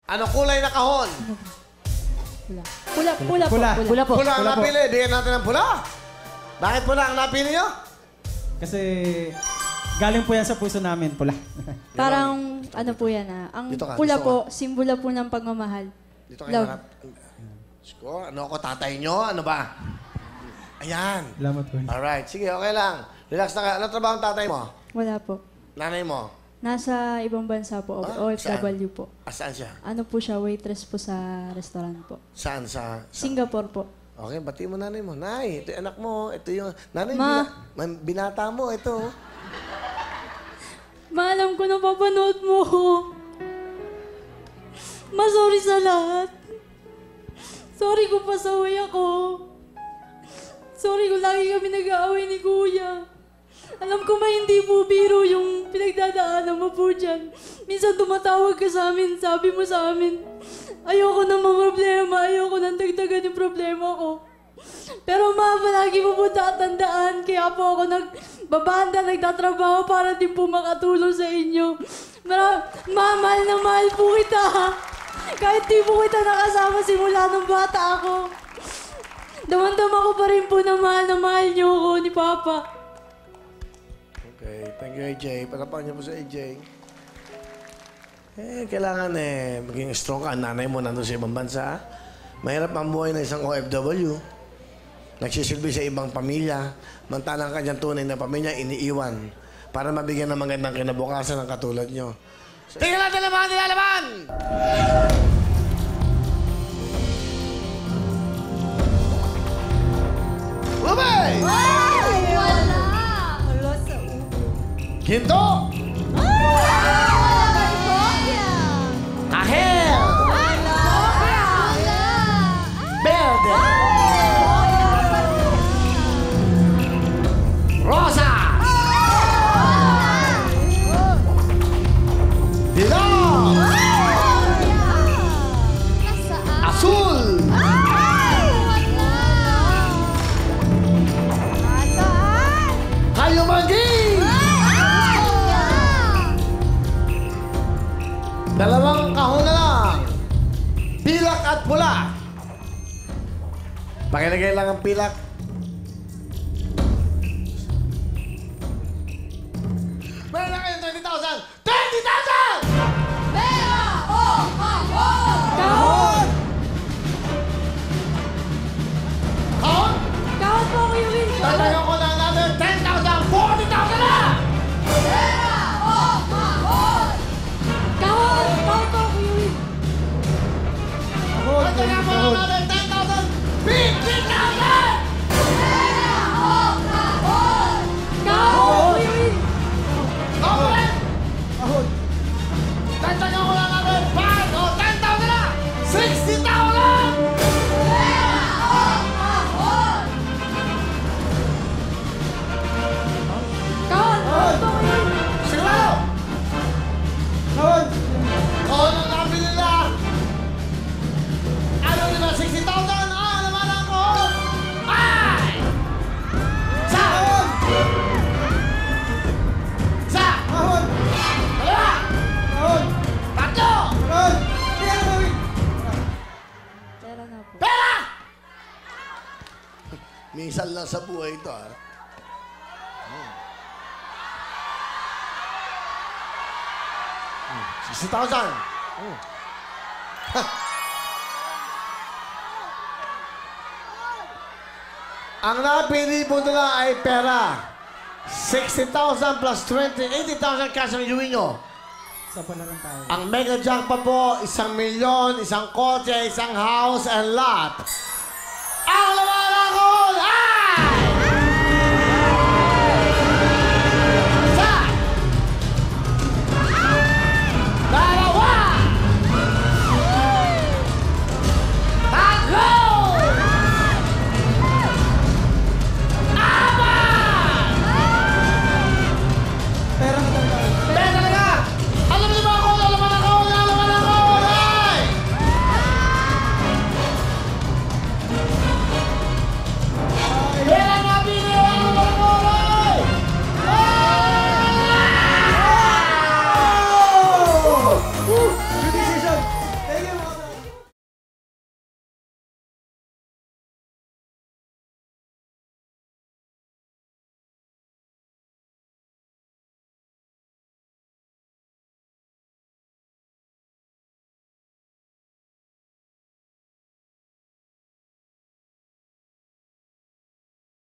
Anong kulay na kahon? Pula po. Pula po. Pula ang napili. Bigyan natin ng pula. Bakit pula ang napili nyo? Kasi galing po yan sa puso namin, pula. Parang ano po yan Ang Dito ka, pula dito po, simbolo po ng pagmamahal. Dito kayo Love. harap. Sko, ano ako, tatay nyo? Ano ba? Ayan. Salamat po. Alright, sige, okay lang. Relax na ka. Ano trabaho ang tatay mo? Wala po. Nanay mo? Nasa ibang bansa po, OFW po. Saan siya? Ano po siya, waitress po sa restaurant po. Saan? Singapore po. Okay, bati mo nanay mo. Nay, ito yung anak mo. Ito yung... Nanay, Ma. binata mo. Ito. Maalam ko na papanood mo. Sorry sa lahat. Sorry kung pasaway ako. Sorry kung lagi kami nag-aaway ni Kuya. Alam ko ba hindi po biro yung pinagdadaanan mo po dyan. Minsan tumatawag ka sa amin, sabi mo sa amin, ayoko nang problema, ayoko nang dagdagan yung problema ko. Pero ma, palagi mo po tatandaan, kaya po ako nagbabanda, nagtatrabaho para din po makatulong sa inyo. Mahal na mahal po kita. Kahit di po kita nakasama simula nung bata ako. Damang-dama ko pa rin po na mahal niyo ako ni Papa. Okay, thank you, AJ. Palapakan niyo po sa AJ. Kailangan maging strong ka. Nanay mo nandun sa ibang bansa. Mahirap ang buhay ng isang OFW. Nagsisilbi sa ibang pamilya. Mantalang kanyang tunay na pamilya, iniiwan. Para mabigyan ng magandang kinabukasan ng katulad nyo. Tingnan natin ang mga nilalaman! Lumay! Ay, wala! Wala sa ulo. Ginto! California! Kahel! Wala! Wala! Verde! Rosa! Dilaw! Nasaan? Azul! Ay! Wala! Nasaan? Kayumagi! Ay! Dalawang kahon na lang. Pilak at pula. Pakilagay lang ang pilak. Meron na kayo 20,000! 20,000! Pera! Oh! Kahon! Kahon! Kahon? Kahon po, Kuya Will. Tatayo ko na another 10,000! 40,000 na! Pera! Oh! Kahon! Kahon! Kahon po, Kuya Will. Tatayo ko na another 10,000! 50,000! Pera! Oh! Kahon! Kahon, Kuya Will. Okay! Tatayo ko na another 5 o 10,000 na! 60,000! Pera! Oh! Kahon! Kahon! Kahon po, Kuya Will. Sigurado! Kahon! Kahon ang nabili nila! Ano nila? 60,000? Ah, naman ang kahon! Ay! Sa! Sa! Kahon! Dalawa! Kahon! Tatlo! Kahon! Pera namin! Pera na po. Pera! Minsan lang sa buhay ito, ha? 60,000! Ang napili po nila ay pera. 60,000 plus 20, 80,000 cash ang iuwi nyo. Sa pala lang tayo. Ang mega jackpot po, 1,000,000, isang kotse, isang house and lot.